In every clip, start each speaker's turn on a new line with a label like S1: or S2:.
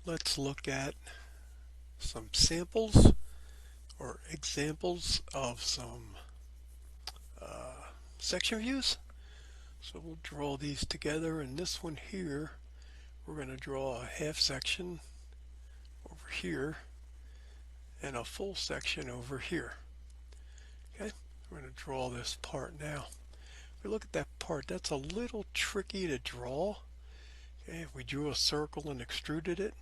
S1: let's look at some samples or examples of some section views. So we'll draw these together. In this one here, we're going to draw a half section over here and a full section over here. Okay, we're going to draw this part now. If we look at that part, that's a little tricky to draw. Okay, if we drew a circle and extruded it,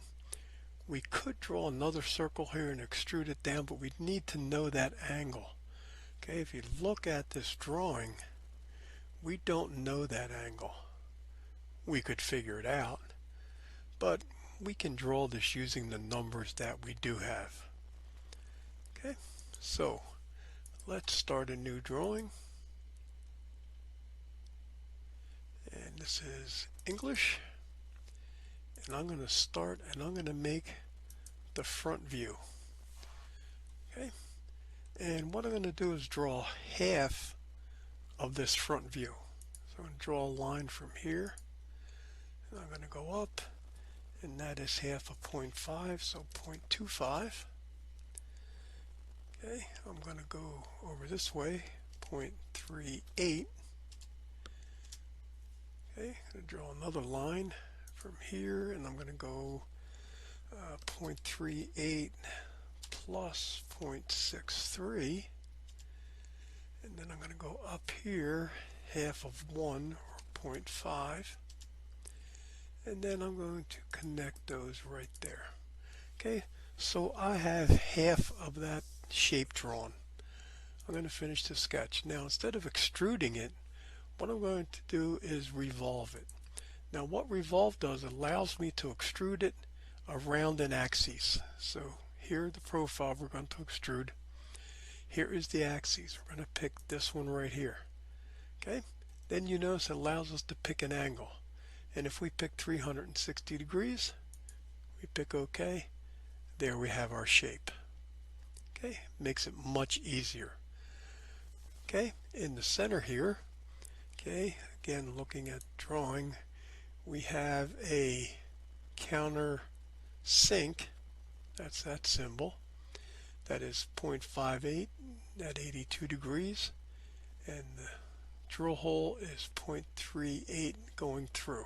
S1: we could draw another circle here and extrude it down, but we'd need to know that angle. Okay, if you look at this drawing, we don't know that angle. We could figure it out, but we can draw this using the numbers that we do have. Okay, so let's start a new drawing. And this is English. And I'm going to start and I'm going to make the front view. Okay, and what I'm going to do is draw half of this front view. So I'm going to draw a line from here, and I'm going to go up, and that is half of 0.5, so 0.25. Okay, I'm going to go over this way, 0.38. Okay, I'm going to draw another line from here, and I'm going to go 0.38 plus 0.63. And then I'm going to go up here, half of 1, or 0.5. And then I'm going to connect those right there. Okay, so I have half of that shape drawn. I'm going to finish the sketch. Now, instead of extruding it, what I'm going to do is revolve it. Now, what revolve does, it allows me to extrude it around an axis. So here, the profile we're going to extrude. Here is the axis. We're going to pick this one right here. Okay, then you notice it allows us to pick an angle. And if we pick 360 degrees, we pick OK, there we have our shape. Okay, makes it much easier. Okay, in the center here, okay, again looking at drawing, we have a counter sink. That's that symbol. That is 0.58 at 82 degrees, and the drill hole is 0.38 going through.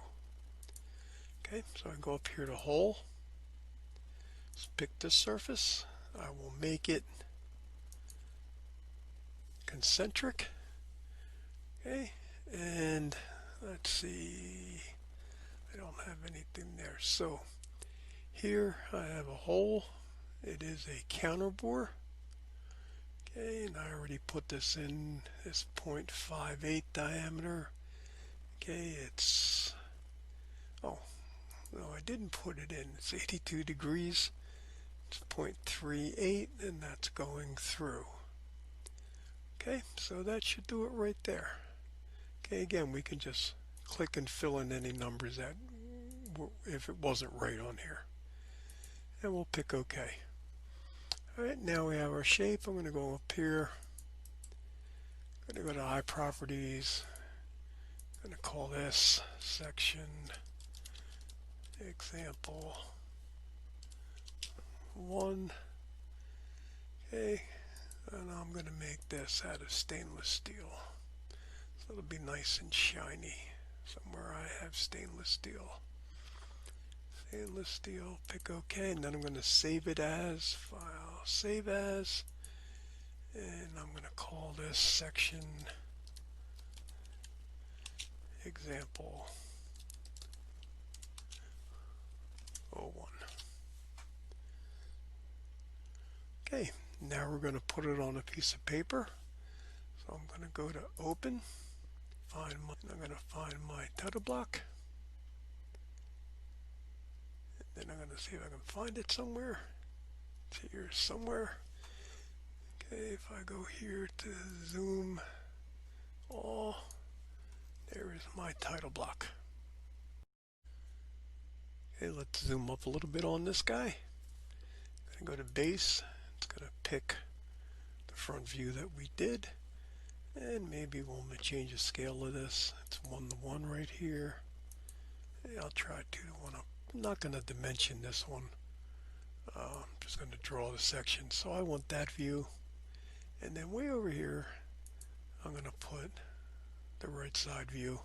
S1: Okay, so I go up here to hole, let's pick this surface. I will make it concentric. Okay, and let's see, I don't have anything there. So here I have a hole. It is a counterbore. Okay, and I already put this in, this 0.58 diameter. Okay, it's, oh, no, I didn't put it in. It's 82 degrees. It's 0.38, and that's going through. Okay, so that should do it right there. Okay, again, we can just click and fill in any numbers that, if it wasn't right on here. And we'll pick OK. Alright, now we have our shape. I'm going to go up here. I'm going to go to Eye Properties. I'm going to call this Section Example 1. Okay, and I'm going to make this out of stainless steel. So it'll be nice and shiny. Somewhere I have stainless steel. Stainless steel, pick OK, and then I'm going to save it as, File, Save As, and I'm going to call this Section Example 01. Okay, now we're going to put it on a piece of paper. So I'm going to go to Open, I'm going to find my title block. Then I'm going to see if I can find it somewhere. It's here somewhere. Okay, if I go here to zoom all, there is my title block. Okay, let's zoom up a little bit on this guy. I'm going to go to base. It's going to pick the front view that we did. And maybe we'll change the scale of this. It's 1:1 right here. I'll try 2:1 up not going to dimension this one. I'm just going to draw the section. So I want that view. And then way over here, I'm going to put the right side view.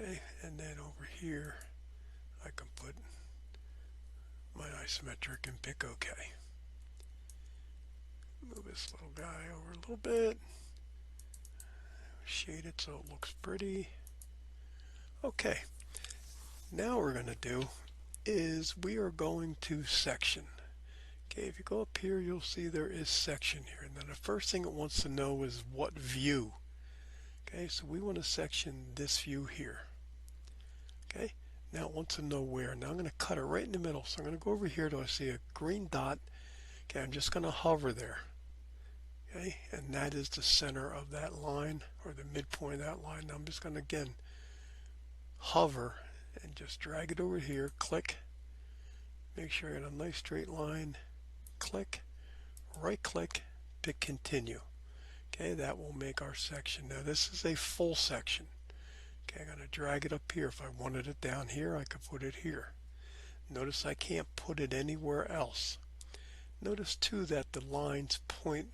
S1: Okay, and then over here, I can put my isometric and pick OK. Move this little guy over a little bit. Shade it so it looks pretty. Okay, now what we're going to do is we are going to section. Okay, if you go up here, you'll see there is section here. And then the first thing it wants to know is what view. Okay, so we want to section this view here. Okay, now it wants to know where. Now I'm going to cut it right in the middle. So I'm going to go over here till I see a green dot. Okay, I'm just going to hover there. Okay, and that is the center of that line, or the midpoint of that line. Now I'm just going to again hover and just drag it over here, click, make sure I got a nice straight line, click, right click, pick continue. Okay, that will make our section. Now this is a full section. Okay, I'm going to drag it up here. If I wanted it down here, I could put it here. Notice I can't put it anywhere else. Notice too that the lines point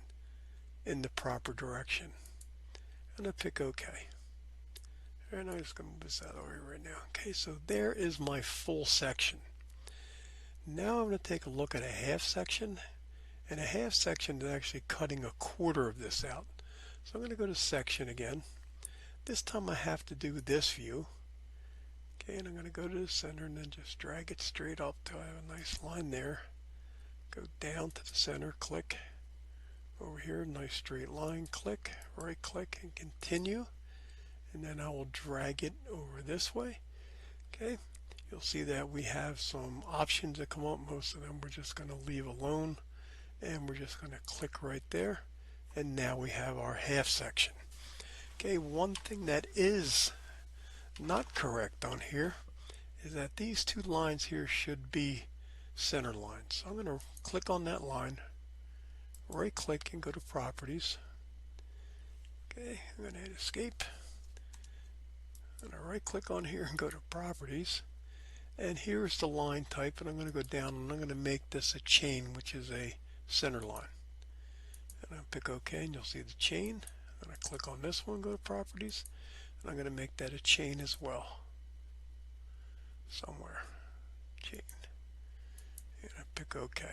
S1: in the proper direction. And I pick OK. And I'm just going to move this out of the way right now. Okay, so there is my full section. Now I'm going to take a look at a half section. And a half section is actually cutting a quarter of this out. So I'm going to go to section again. This time I have to do this view. Okay, and I'm going to go to the center and then just drag it straight up till I have a nice line there. Go down to the center, click. Over here, nice straight line, click, right click, and continue. And then I will drag it over this way. Okay, you'll see that we have some options that come up. Most of them we're just going to leave alone. And we're just going to click right there. And now we have our half section. Okay, one thing that is not correct on here is that these two lines here should be center lines. So I'm going to click on that line, right click and go to properties. Okay, I'm going to hit escape. I'm going to right click on here and go to properties. And here's the line type, and I'm going to go down and I'm going to make this a chain, which is a center line. And I'll pick OK and you'll see the chain. I'm going to click on this one, go to properties, and I'm going to make that a chain as well. Somewhere. Chain. And I pick OK.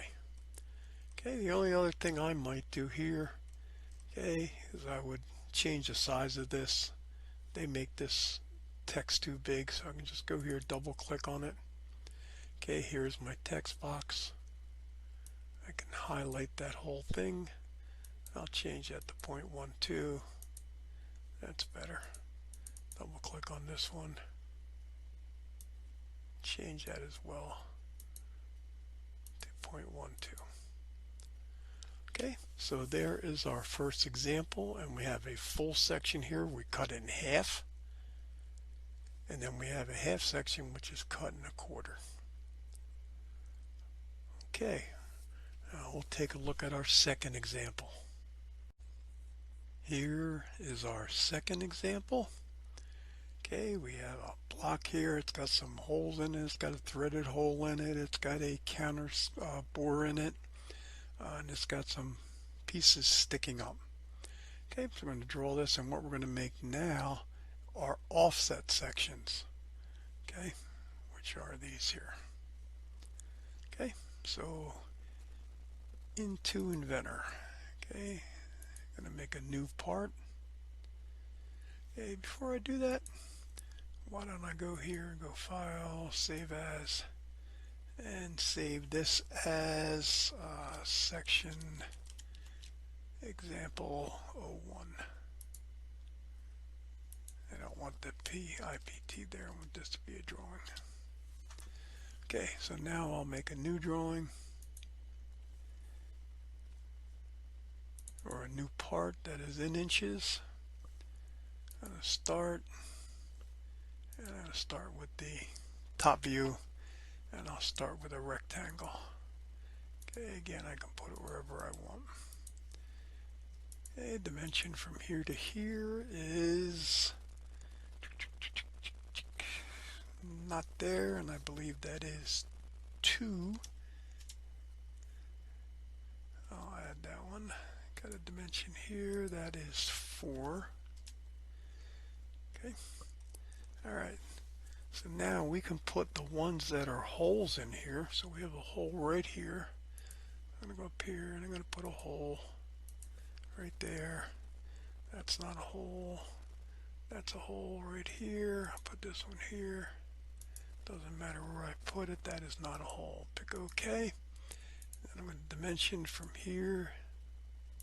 S1: Okay, the only other thing I might do here, okay, is I would change the size of this. They make this text too big, so I can just go here, double click on it. Okay, here's my text box. I can highlight that whole thing. I'll change that to 0.12. That's better. Double click on this one. Change that as well to 0.12. Okay, so there is our first example, and we have a full section here. We cut it in half. And then we have a half section which is cut in a quarter. Okay, now we'll take a look at our second example. Here is our second example. Okay, we have a block here. It's got some holes in it. It's got a threaded hole in it. It's got a counter bore in it. And it's got some pieces sticking up. Okay, so I'm going to draw this, and what we're going to make now are offset sections. Okay, which are these here. Okay, so into Inventor. Okay, I'm going to make a new part. Okay, before I do that, why don't I go here and go File, Save As, and save this as section example 01. I don't want the PIPT there. I want this to be a drawing. Okay, so now I'll make a new drawing, or a new part that is in inches. I'm going to start, and I'm going to start with the top view, and I'll start with a rectangle. Okay, again, I can put it wherever I want. Okay, dimension from here to here is not there, and I believe that is 2. I'll add that one. Got a dimension here, that is 4. Okay. Alright. So now we can put the ones that are holes in here. So we have a hole right here. I'm going to go up here and I'm going to put a hole right there. That's not a hole. That's a hole right here. I'll put this one here. Doesn't matter where I put it, that is not a hole. Pick OK. And I'm going to dimension from here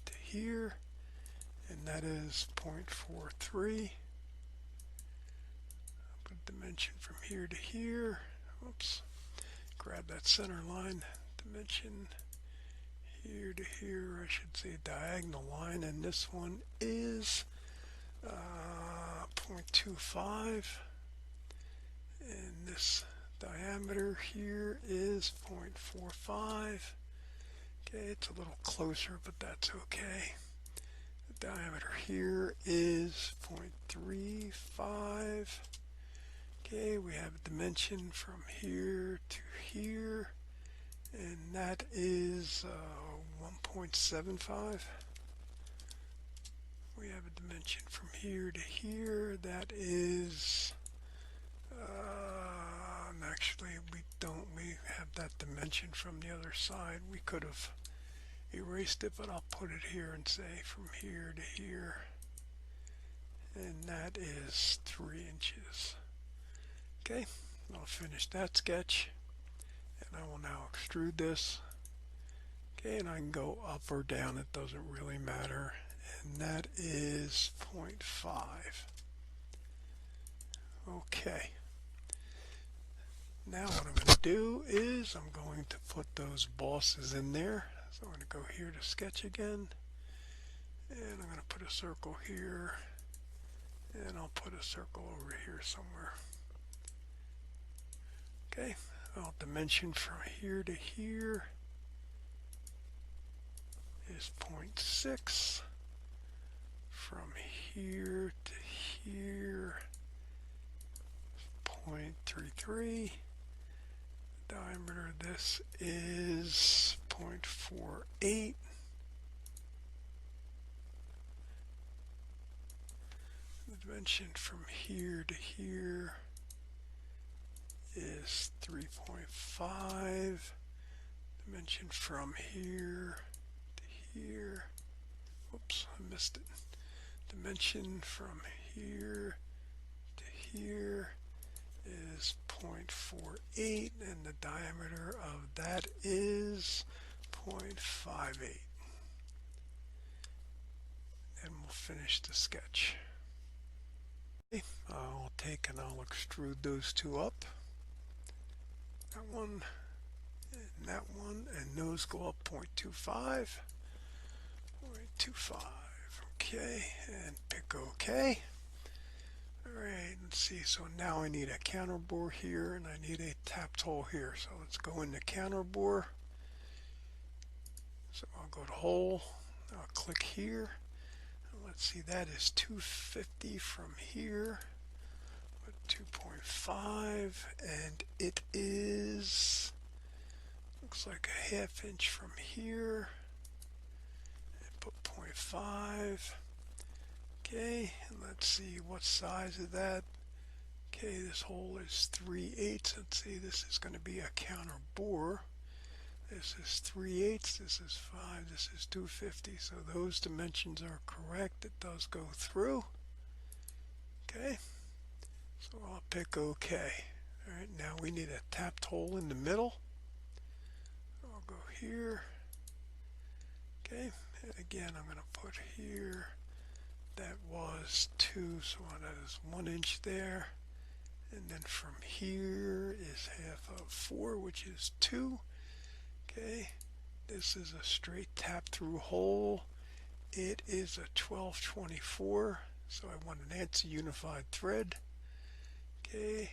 S1: to here, and that is 0.43. Dimension from here to here. Oops. Grab that center line. Dimension here to here. I should say diagonal line, and this one is 0.25. And this diameter here is 0.45. Okay, it's a little closer, but that's okay. The diameter here is 0.35. Okay, we have a dimension from here to here, and that is 1.75. We have a dimension from here to here, that is, actually we have that dimension from the other side. We could have erased it, but I'll put it here and say from here to here, and that is 3 inches. Okay, I'll finish that sketch, and I will now extrude this. Okay, and I can go up or down, it doesn't really matter, and that is 0.5. Okay, now what I'm going to do is I'm going to put those bosses in there. So I'm going to go here to sketch again, and I'm going to put a circle here, and I'll put a circle over here somewhere. Okay, I'll dimension from here to here is 0.6. From here to here, 0.33. The diameter of this is 0.48. The dimension from here to here is 3.5. Dimension from here to here. Oops, I missed it. Dimension from here to here is 0.48, and the diameter of that is 0.58. And we'll finish the sketch. Okay, I'll take and I'll extrude those two up. That one and that one, and those go up 0.25. 0.25. Okay, and pick OK. Alright, let's see. So now I need a counter bore here, and I need a tapped hole here. So let's go into counter bore. So I'll go to hole. I'll click here. And let's see, that is 250 from here. 2.5, and it is, looks like a ½ inch from here, and put 0.5. Okay, and let's see what size of that. Okay, this hole is 3/8. Let's see, this is going to be a counter bore. This is 3/8, this is 5, this is 250, so those dimensions are correct. It does go through. Okay. So I'll pick OK. Alright, now we need a tapped hole in the middle. I'll go here. Okay, and again I'm going to put here. That was 2, so that is 1 inch there. And then from here is ½ of 4, which is 2. Okay, this is a straight tap through hole. It is a 1224, so I want an ANSI unified thread. Okay,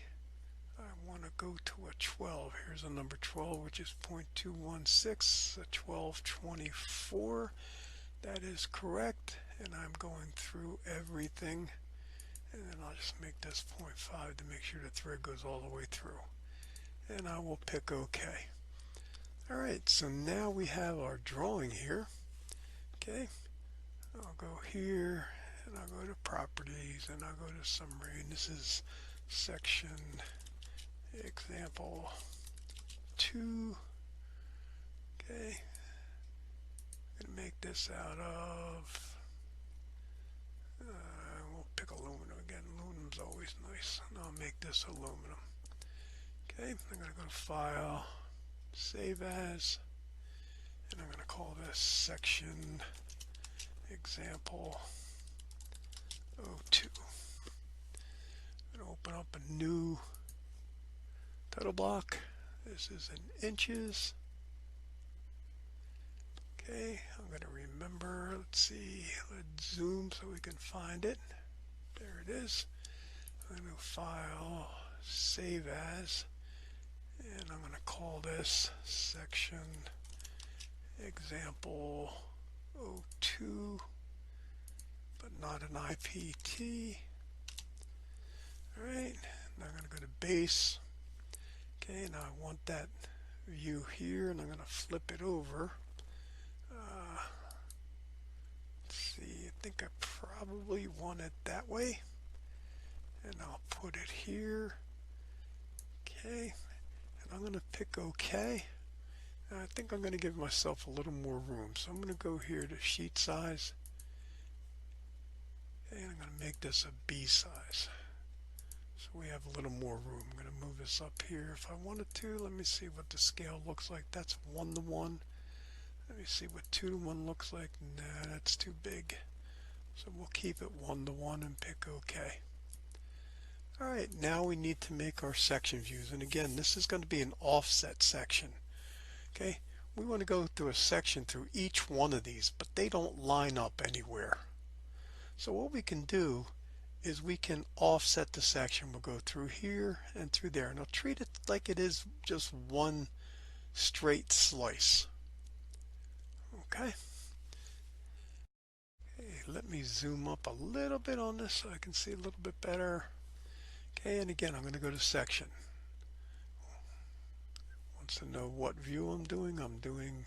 S1: I want to go to a 12. Here's a number 12, which is 0.216, a 1224. That is correct, and I'm going through everything and then I'll just make this 0.5 to make sure the thread goes all the way through, and I will pick OK. Alright, so now we have our drawing here. Okay, I'll go here and I'll go to properties and I'll go to summary, and this is section example 2. Okay, I'm going to make this out of, we'll pick aluminum again. Aluminum's always nice. And I'll make this aluminum. Okay, I'm going to go to File, Save As, and I'm going to call this section example 02. I'm going to open up a new title block. This is in inches. Okay, I'm going to remember, let's see, let's zoom so we can find it. There it is. I'm going to File, Save As, and I'm going to call this section example 02, but not an IPT. Alright, now I'm going to go to base. Okay, now I want that view here, and I'm going to flip it over. Let's see, I think I probably want it that way, and I'll put it here. Okay, and I'm going to pick OK. And I think I'm going to give myself a little more room, so I'm going to go here to sheet size, and I'm going to make this a B size, so we have a little more room. I'm going to move this up here if I wanted to. Let me see what the scale looks like. That's 1:1. Let me see what 2:1 looks like. Nah, that's too big. So we'll keep it 1:1 and pick OK. Alright, now we need to make our section views. And again, this is going to be an offset section. Okay, we want to go through a section through each one of these, but they don't line up anywhere. So what we can do is we can offset the section. We'll go through here and through there, and I'll treat it like it is just one straight slice. Okay. Okay, let me zoom up a little bit on this so I can see a little bit better. Okay, and again, I'm going to go to section. Wants to know what view I'm doing. I'm doing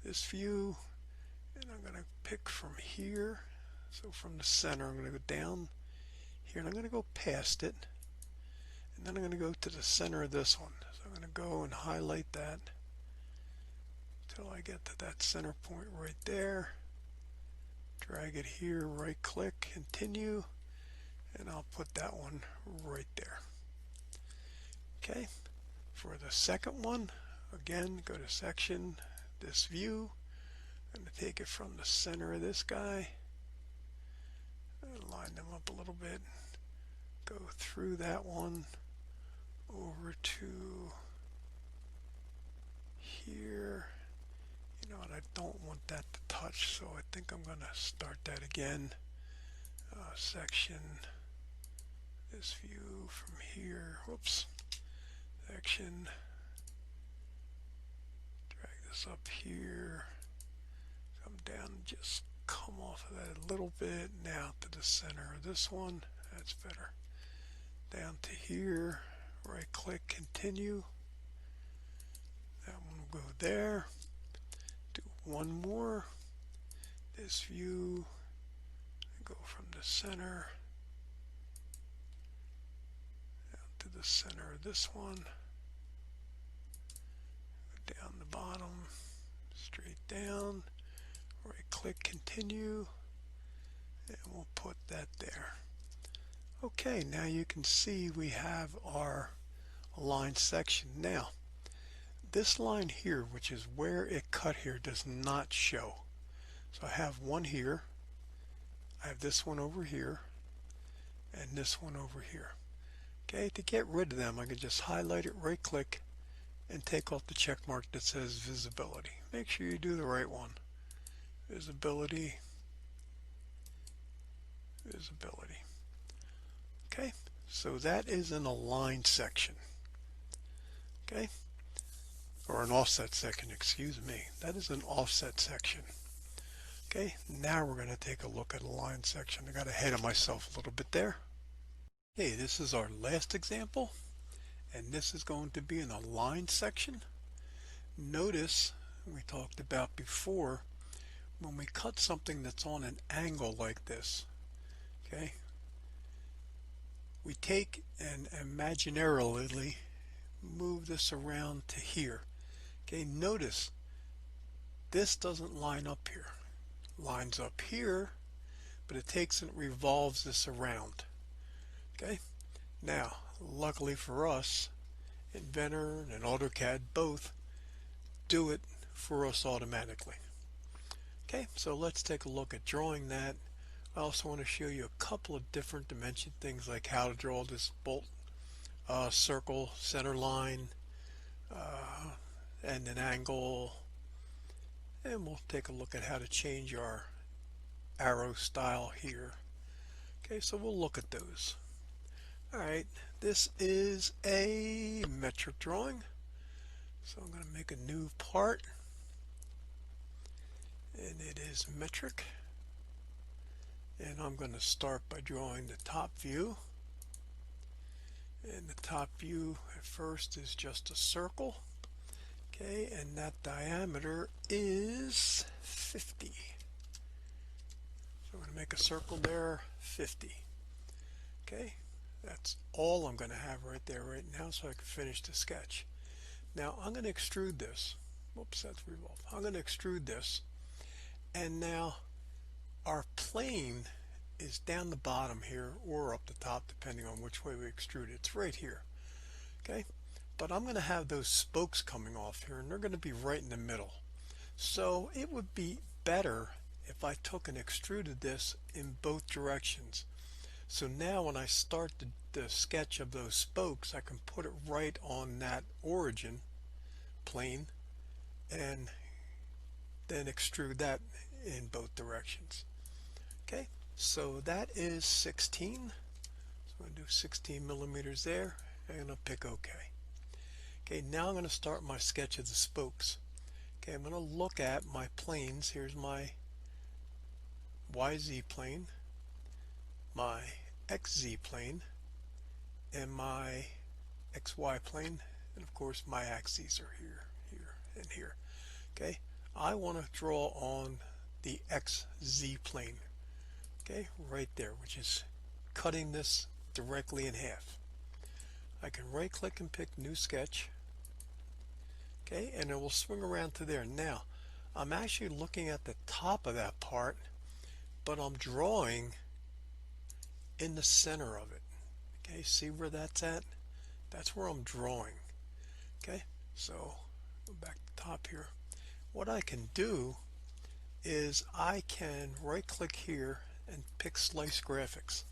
S1: this view, and I'm going to pick from here. So from the center, I'm going to go down here, and I'm going to go past it, and then I'm going to go to the center of this one. So I'm going to go and highlight that until I get to that center point right there. Drag it here, right click, continue, and I'll put that one right there. Okay, for the second one, again, go to section, this view. I'm going to take it from the center of this guy, line them up a little bit, go through that one over to here. You know what, I don't want that to touch, so I think I'm going to start that again. Section, this view from here, whoops, section, drag this up here, come down, just come off of that a little bit, now to the center of this one, that's better, down to here, right click, continue, that one will go there, do one more, this view, go from the center down to the center of this one, go down the bottom, straight down, right click, continue, and we'll put that there. Okay, now you can see we have our aligned section. Now this line here, which is where it cut here, does not show. So I have one here, I have this one over here, and this one over here. Okay, to get rid of them, I can just highlight it, right click, and take off the check mark that says visibility. Make sure you do the right one. Visibility, visibility. Okay, so that is an aligned section. Okay, or an offset section, excuse me. That is an offset section. Okay, now we're going to take a look at a line section. I got ahead of myself a little bit there. Okay, this is our last example, and this is going to be in a line section. Notice we talked about before, when we cut something that's on an angle like this, okay, we take and imaginarily move this around to here. Okay, notice this doesn't line up here. Lines up here, but it takes and revolves this around. Okay, now luckily for us, Inventor and AutoCAD both do it for us automatically. Okay, so let's take a look at drawing that. I also want to show you a couple of different dimension things, like how to draw this bolt, circle, center line, and an angle, and we'll take a look at how to change our arrow style here. Okay, so we'll look at those. Alright, this is a metric drawing, so I'm going to make a new part, and it is metric, and I'm going to start by drawing the top view. And the top view at first is just a circle, okay, and that diameter is 50. So I'm going to make a circle there, 50. Okay, that's all I'm going to have right there right now, so I can finish the sketch. Now I'm going to extrude this. Whoops, that's revolved. I'm going to extrude this, and now our plane is down the bottom here or up the top, depending on which way we extrude it. It's right here. Okay, but I'm going to have those spokes coming off here, and they're going to be right in the middle. So it would be better if I took and extruded this in both directions. So now when I start the sketch of those spokes, I can put it right on that origin plane and then extrude that in both directions. Okay, so that is 16. So I'm going to do 16 millimeters there. I'm going to pick OK. Okay, now I'm going to start my sketch of the spokes. Okay, I'm going to look at my planes. Here's my YZ plane, my XZ plane, and my XY plane, and of course my axes are here, here, and here. Okay, I want to draw on the XZ plane. Okay, right there, which is cutting this directly in half. I can right click and pick new sketch. Okay, and it will swing around to there. Now I'm actually looking at the top of that part, but I'm drawing in the center of it. Okay, see where that's at? That's where I'm drawing. Okay, so go back to the top here. What I can do is I can right click here and pick slice graphics,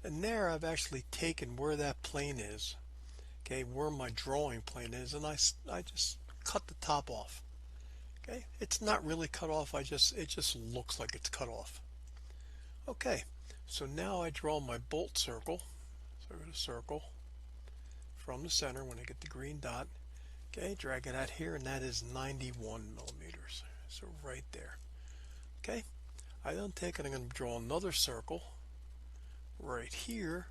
S1: and there I've actually taken where that plane is, okay, where my drawing plane is, and I just cut the top off. Okay, it's not really cut off, it just looks like it's cut off. Okay, so now I draw my bolt circle. So I'm going to circle from the center when I get the green dot. Okay, drag it out here, and that is 91 millimeters. So right there. Okay, I then take and I'm going to draw another circle right here.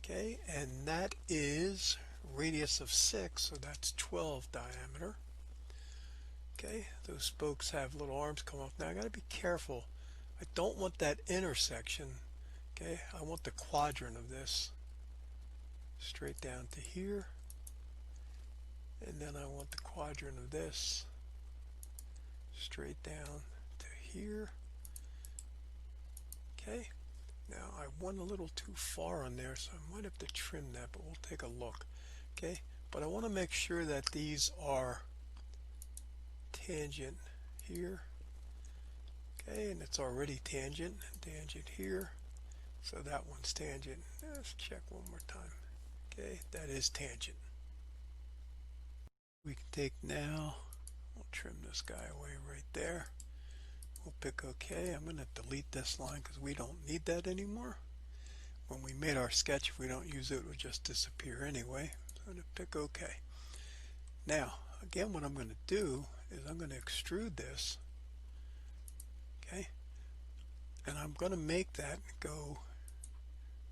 S1: Okay, and that is radius of 6, so that's 12 diameter. Okay, those spokes have little arms come off. Now I got to be careful. I don't want that intersection. Okay, I want the quadrant of this straight down to here, and then I want the quadrant of this straight down to here. Okay, now I went a little too far on there, so I might have to trim that, but we'll take a look. Okay, but I want to make sure that these are tangent here. Okay, and it's already tangent here, so that one's tangent. Let's check one more time. Okay, that is tangent. We can take now, we'll trim this guy away right there. We'll pick OK. I'm going to delete this line because we don't need that anymore. When we made our sketch, if we don't use it, it will just disappear anyway. So I'm going to pick OK. Now, again, what I'm going to do is I'm going to extrude this. Okay, and I'm going to make that go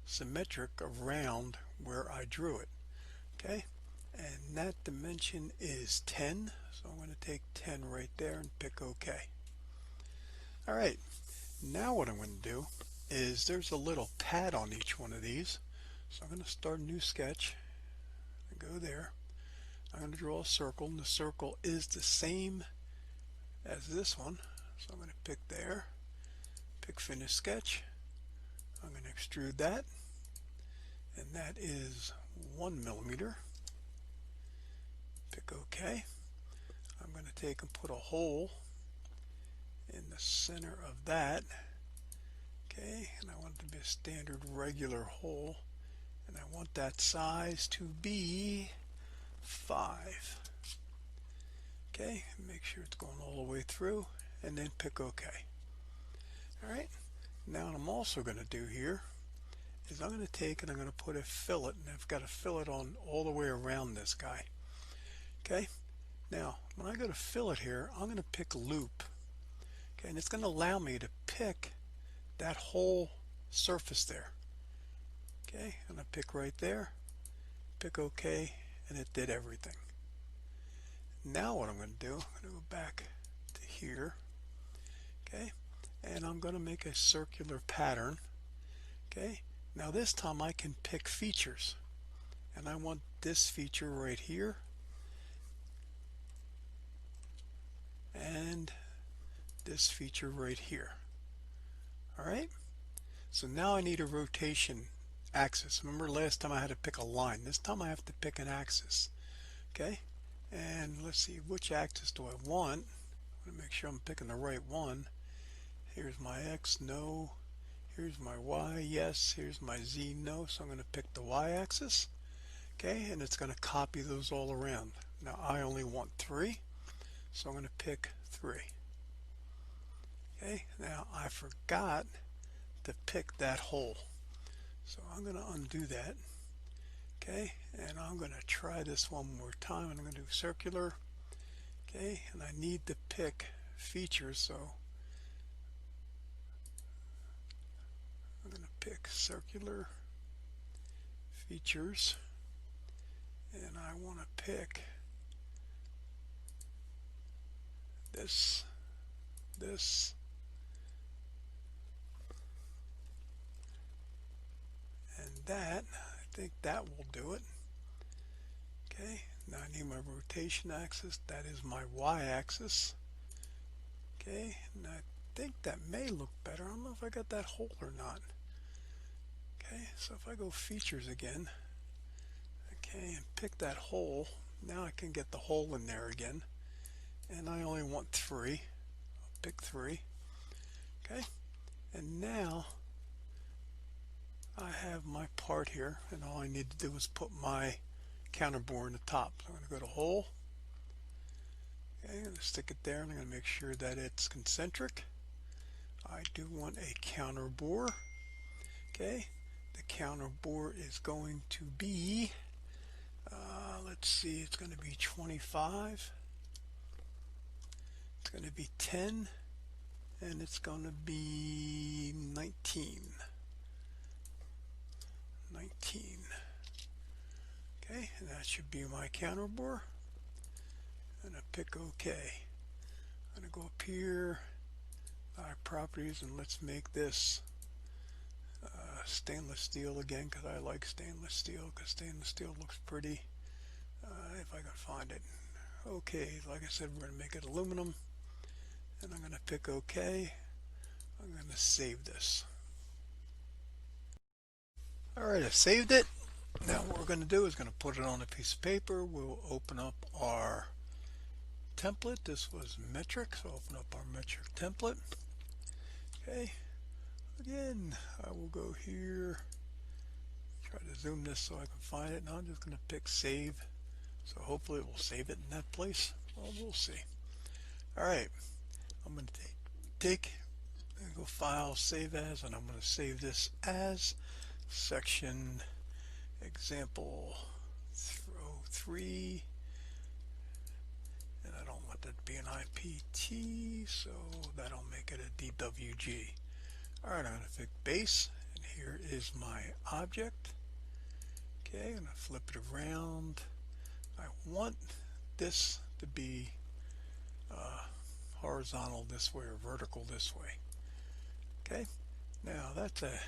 S1: symmetric around where I drew it. Okay, and that dimension is 10, so I'm going to take 10 right there and pick OK. All right, now what I'm going to do is there's a little pad on each one of these, so I'm going to start a new sketch and go there. I'm going to draw a circle, and the circle is the same as this one, so I'm going to pick there, pick finish sketch. I'm going to extrude that, and that is 1 millimeter. Pick OK. I'm going to take and put a hole in the center of that. Okay, and I want it to be a standard regular hole, and I want that size to be 5. Okay, make sure it's going all the way through, and then pick OK. Alright, now what I'm also going to do here is I'm going to take and I'm going to put a fillet, and I've got a fillet on all the way around this guy. Okay, now when I go to fillet here, I'm going to pick loop. Okay, and it's going to allow me to pick that whole surface there. Okay, and I pick right there, pick OK, and it did everything. Now what I'm going to do, I'm going to go back to here. Okay, and I'm going to make a circular pattern. Okay, now this time I can pick features, and I want this feature right here and this feature right here. Alright, so now I need a rotation axis. Remember last time I had to pick a line. This time I have to pick an axis. Okay, and let's see, which axis do I want? I want to make sure I'm picking the right one. Here's my X, no. Here's my Y, yes. Here's my Z, no. So I'm going to pick the Y axis. Okay, and it's going to copy those all around. Now I only want 3, so I'm going to pick 3. Okay, now I forgot to pick that hole, so I'm going to undo that. Okay, and I'm going to try this one more time, and I'm going to do circular. Okay, and I need to pick features, so I'm going to pick circular features, and I want to pick this, and that. I think that will do it. Okay, now I need my rotation axis. That is my Y axis. Okay, and I think that may look better. I don't know if I got that hole or not. Okay, so if I go features again, okay, and pick that hole, now I can get the hole in there again, and I only want 3. I'll pick 3. Okay, and now I have my part here, and all I need to do is put my counter bore in the top. So I'm going to go to hole. Okay, I'm going to stick it there, and I'm going to make sure that it's concentric. I do want a counter bore. Okay, the counter bore is going to be, let's see, it's going to be 25. It's going to be 10, and it's going to be 19. 19. Okay, and that should be my counter bore. And I pick OK. I'm going to go up here, properties, and let's make this stainless steel again, because I like stainless steel, because stainless steel looks pretty if I can find it. Okay, like I said, we're going to make it aluminum, and I'm going to pick OK. I'm going to save this. Alright, I've saved it. Now what we're going to do is going to put it on a piece of paper. We'll open up our template. This was metric, so open up our metric template. Okay, again, I will go here, try to zoom this so I can find it. Now I'm just going to pick save, so hopefully it will save it in that place. Well, we'll see. Alright, I'm going to take and go file, save as, and I'm going to save this as section example 03, and I don't want that to be an IPT, so that'll make it a DWG. Alright, I'm going to pick base, and here is my object. Okay, I'm going to flip it around. I want this to be horizontal this way or vertical this way. Okay, now that's a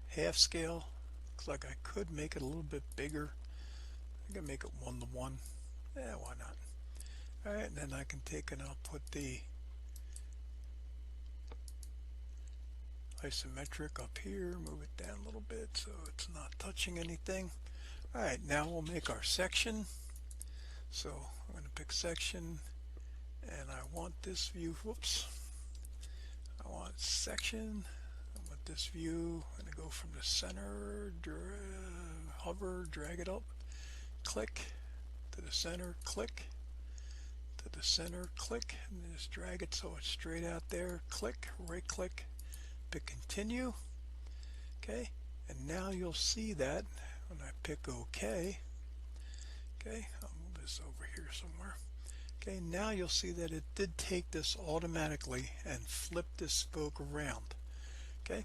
S1: half scale. Looks like I could make it a little bit bigger. I can make it 1:1. Yeah, why not? Alright, and then I can take and I'll put the isometric up here, move it down a little bit so it's not touching anything. Alright, now we'll make our section. So I'm going to pick section, and I want this view, whoops, I want section. I want this view. I'm going to go from the center, hover, drag it up, click to the center, click to the center, click, and just drag it so it's straight out there, click, right click, pick continue. Okay, and now you'll see that when I pick OK. Okay, I'll move this over here somewhere. Okay, now you'll see that it did take this automatically and flip this spoke around. Okay,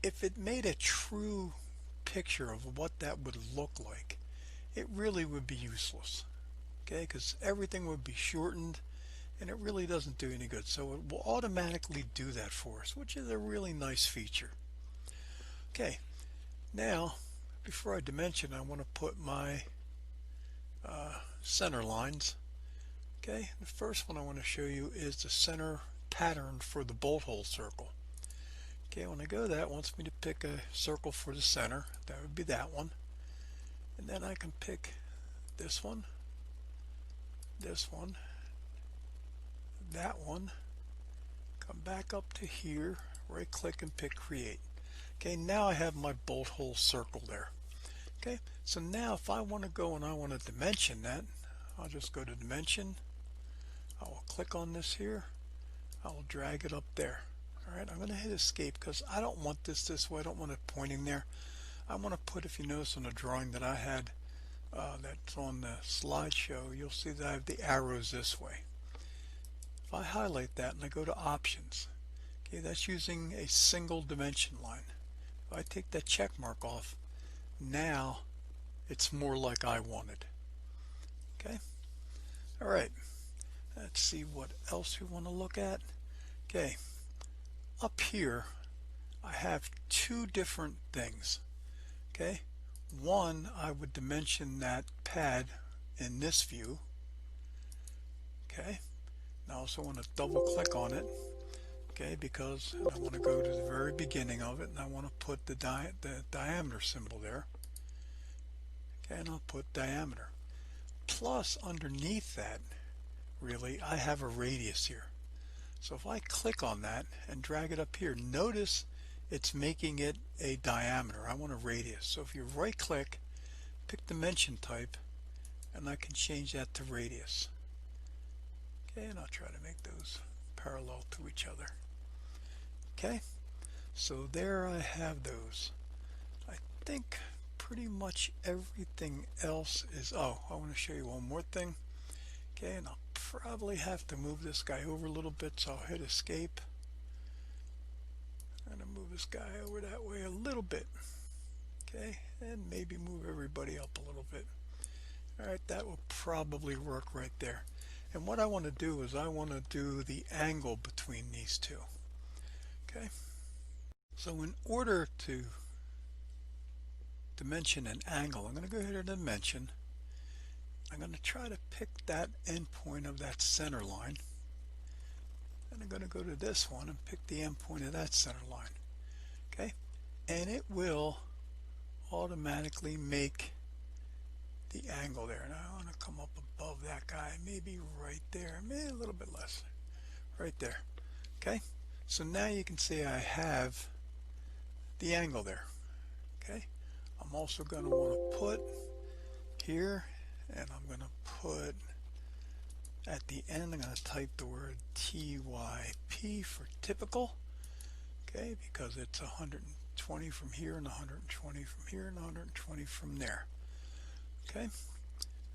S1: if it made a true picture of what that would look like, it really would be useless. Okay, because everything would be shortened and it really doesn't do any good. So it will automatically do that for us, which is a really nice feature. Okay, now before I dimension, I want to put my center lines. Okay, the first one I want to show you is the center pattern for the bolt hole circle. Okay, when I go to that, it wants me to pick a circle for the center. That would be that one. And then I can pick this one, that one, come back up to here, right click and pick create. Okay, now I have my bolt hole circle there. Okay, so now if I want to go and I want to dimension that, I'll just go to dimension. I will click on this here. I will drag it up there. Alright, I'm going to hit escape because I don't want this way. I don't want it pointing there. I want to put, if you notice on the drawing that I had that's on the slideshow, you'll see that I have the arrows this way. If I highlight that and I go to options, okay, that's using a single dimension line. If I take that check mark off, now it's more like I wanted. Okay, alright, let's see what else we want to look at. Okay, up here I have two different things. Okay, one, I would dimension that pad in this view. Okay, now I also want to double click on it. Okay, because I want to go to the very beginning of it and I want to put the diameter symbol there. Okay, and I'll put diameter. Plus underneath that, really, I have a radius here. So if I click on that and drag it up here, notice it's making it a diameter. I want a radius. So if you right click, pick dimension type, and I can change that to radius. Okay, and I'll try to make those parallel to each other. Okay, so there I have those. I think pretty much everything else is, oh, I want to show you one more thing. Okay, and I'll probably have to move this guy over a little bit, so I'll hit escape. I'm going to move this guy over that way a little bit. Okay, and maybe move everybody up a little bit. Alright, that will probably work right there. And what I want to do is I want to do the angle between these two. Okay, so in order to dimension an angle, I'm going to go ahead and dimension. I'm going to try to pick that endpoint of that center line. And I'm going to go to this one and pick the endpoint of that center line. Okay, and it will automatically make the angle there. Now I want to come up above that guy, maybe right there, maybe a little bit less, right there. Okay, so now you can see I have the angle there. Okay, I'm also going to want to put here, and I'm going to put at the end, I'm going to type the word TYP for typical. Okay, because it's 120 from here and 120 from here and 120 from there. Okay,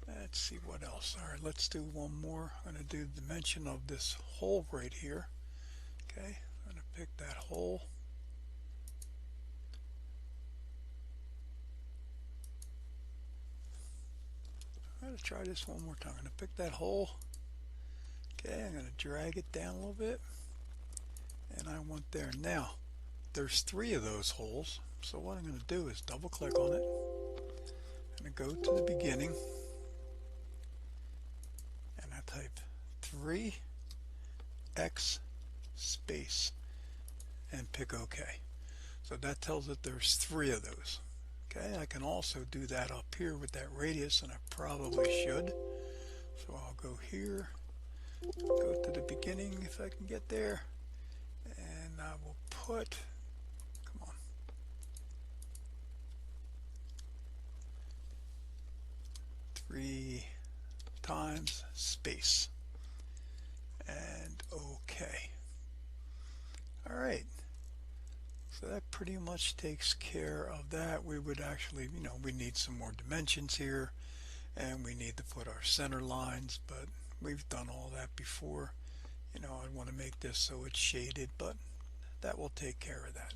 S1: let's see what else. Alright, let's do one more. I'm going to do the dimension of this hole right here. Okay, I'm going to pick that hole. going to try this one more time. I'm going to pick that hole. Okay, I'm going to drag it down a little bit. And I want there. Now, there's 3 of those holes. So what I'm going to do is double click on it. I'm going to go to the beginning. And I type 3x space and pick OK. So that tells it there's 3 of those. Okay, I can also do that up here with that radius, and I probably should. So I'll go here, go to the beginning if I can get there, and I will put, come on, 3 times space, and OK. All right. So that pretty much takes care of that. We would actually, we need some more dimensions here, and we need to put our center lines, but we've done all that before. I want to make this so it's shaded, but that will take care of that.